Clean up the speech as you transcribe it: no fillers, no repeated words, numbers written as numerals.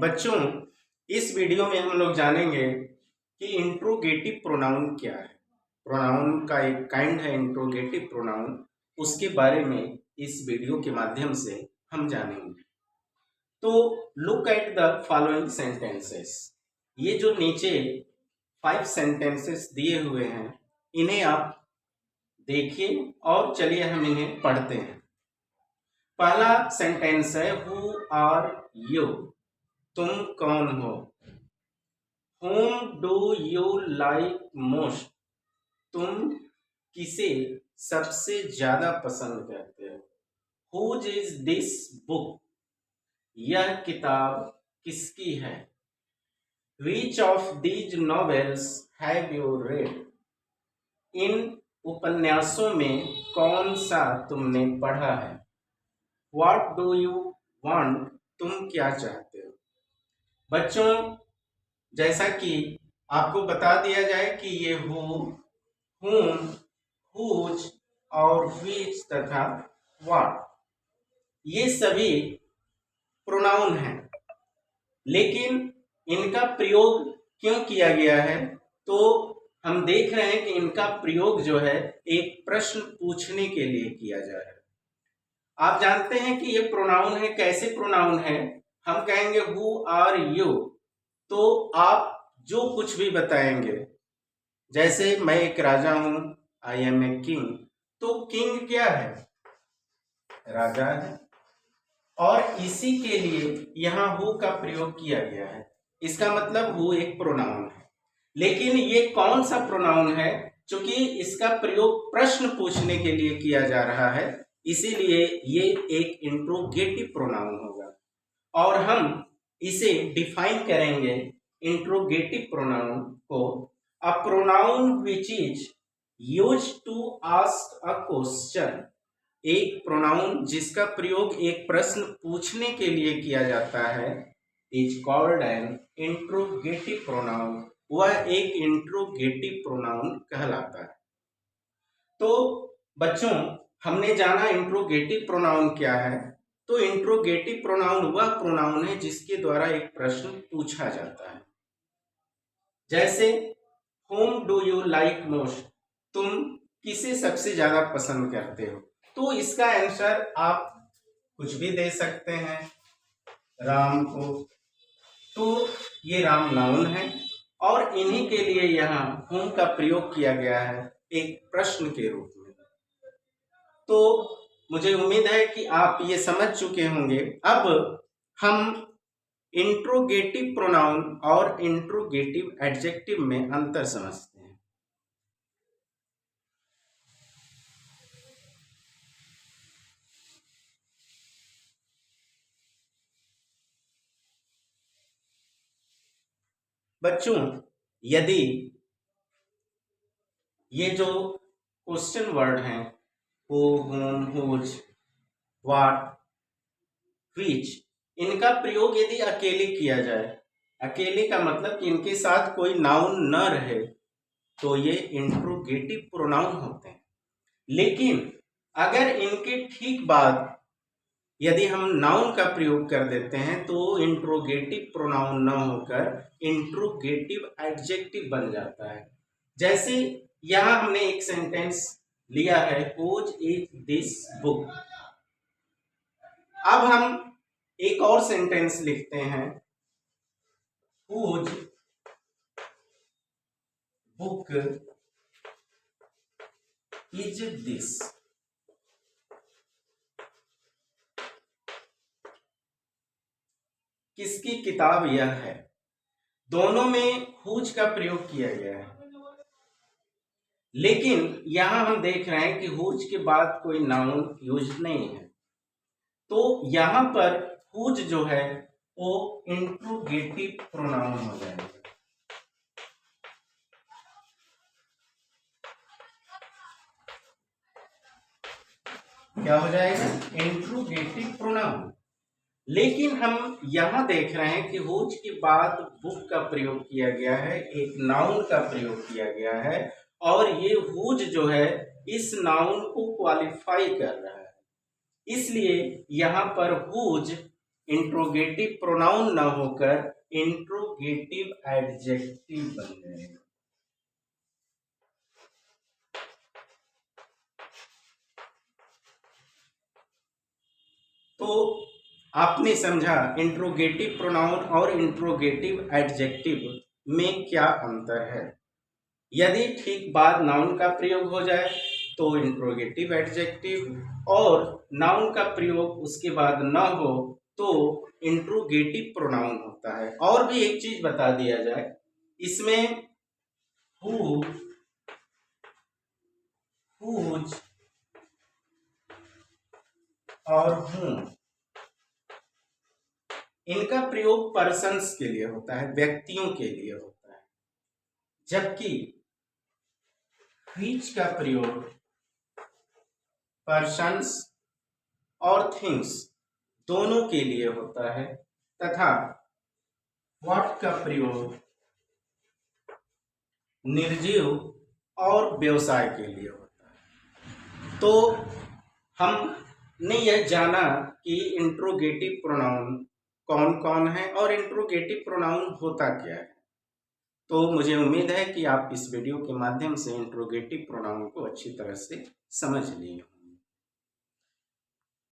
बच्चों, इस वीडियो में हम लोग जानेंगे कि इंट्रोगेटिव प्रोनाउन क्या है। प्रोनाउन का एक काइंड है इंट्रोगेटिव प्रोनाउन, उसके बारे में इस वीडियो के माध्यम से हम जानेंगे। तो look at the following sentences. ये जो नीचे 5 सेंटेंसेस दिए हुए हैं, इन्हें आप देखिए और चलिए हम इन्हें पढ़ते हैं। पहला सेंटेंस है हु आर यू, तुम कौन हो। Whom do you like most, तुम किसे सबसे ज्यादा पसंद करते हो। Whose is this book, यह किताब किसकी है। Which of these novels have you read, इन उपन्यासों में कौन सा तुमने पढ़ा है। What do you want, तुम क्या चाहते हो। बच्चों, जैसा कि आपको बता दिया जाए कि ये हु, whom, whose और which तथा what ये सभी प्रोनाउन हैं, लेकिन इनका प्रयोग क्यों किया गया है, तो हम देख रहे हैं कि इनका प्रयोग जो है एक प्रश्न पूछने के लिए किया जा रहा है। आप जानते हैं कि ये प्रोनाउन है, कैसे प्रोनाउन है। हम कहेंगे हु आर यू, तो आप जो कुछ भी बताएंगे, जैसे मैं एक राजा हूं, आई एम ए किंग, तो किंग क्या है, राजा है, और इसी के लिए यहां हु का प्रयोग किया गया है। इसका मतलब हु एक प्रोनाउन है, लेकिन ये कौन सा प्रोनाउन है, क्योंकि इसका प्रयोग प्रश्न पूछने के लिए किया जा रहा है, इसीलिए ये एक इंट्रोगेटिव प्रोनाउन होगा। और हम इसे डिफाइन करेंगे इंट्रोगेटिव प्रोनाउन को, a pronoun which is used to ask a question, एक प्रोनाउन जिसका प्रयोग एक प्रश्न पूछने के लिए किया जाता है, is called an interrogative pronoun, वह एक इंट्रोगेटिव प्रोनाउन कहलाता है। तो बच्चों, हमने जाना इंट्रोगेटिव प्रोनाउन क्या है। तो इंट्रोगेटिव प्रोनाउन वह प्रोनाउन है जिसके द्वारा एक प्रश्न पूछा जाता है। जैसे whom do you like most, तुम किसे सबसे ज्यादा पसंद करते हो। तो इसका आंसर आप कुछ भी दे सकते हैं, राम को, तो ये राम नाउन है और इन्हीं के लिए यहाँ whom का प्रयोग किया गया है एक प्रश्न के रूप में। तो मुझे उम्मीद है कि आप ये समझ चुके होंगे। अब हम इंट्रोगेटिव प्रोनाउन और इंट्रोगेटिव एडजेक्टिव में अंतर समझते हैं। बच्चों, यदि ये जो क्वेश्चन वर्ड हैं, who, whom, whose, what, which, इनका प्रयोग यदि अकेले किया जाए, अकेले का मतलब कि इनके साथ कोई नाउन न रहे, तो ये इंट्रोगेटिव प्रोनाउन होते हैं। लेकिन अगर इनके ठीक बाद यदि हम नाउन का प्रयोग कर देते हैं, तो इंट्रोगेटिव प्रोनाउन न होकर इंट्रोगेटिव एडजेक्टिव बन जाता है। जैसे यहां हमने एक सेंटेंस लिया है, whose is this book। अब हम एक और सेंटेंस लिखते हैं, whose book is this, किसकी किताब यह है। दोनों में whose का प्रयोग किया गया है, लेकिन यहां हम देख रहे हैं कि whose के बाद कोई नाउन यूज नहीं है, तो यहां पर whose जो है वो इंट्रोगेटिव प्रोनाउन हो जाएगा। क्या हो जाएगा, इंट्रोगेटिव प्रोनाउन। लेकिन हम यहां देख रहे हैं कि whose के बाद बुक का प्रयोग किया गया है, एक नाउन का प्रयोग किया गया है, और ये whose जो है इस नाउन को क्वालिफाई कर रहा है, इसलिए यहां पर whose इंट्रोगेटिव प्रोनाउन न होकर इंट्रोगेटिव एडजेक्टिव बन जाएगा। तो आपने समझा इंट्रोगेटिव प्रोनाउन और इंट्रोगेटिव एडजेक्टिव में क्या अंतर है। यदि ठीक बाद नाउन का प्रयोग हो जाए तो इंट्रोगेटिव एडजेक्टिव, और नाउन का प्रयोग उसके बाद न हो तो इंट्रोगेटिव प्रोनाउन होता है। और भी एक चीज बता दिया जाए, इसमें हु, हुज और हूं, इनका प्रयोग पर्सन्स के लिए होता है, व्यक्तियों के लिए होता है, जबकि व्हिच का प्रयोग पर्सन्स और थिंग्स दोनों के लिए होता है, तथा व्हाट का प्रयोग निर्जीव और व्यवसाय के लिए होता है। तो हमने यह जाना कि इंट्रोगेटिव प्रोनाउन कौन कौन है और इंट्रोगेटिव प्रोनाउन होता क्या है। तो मुझे उम्मीद है कि आप इस वीडियो के माध्यम से इंट्रोगेटिव प्रोनाउन को अच्छी तरह से समझ लिए।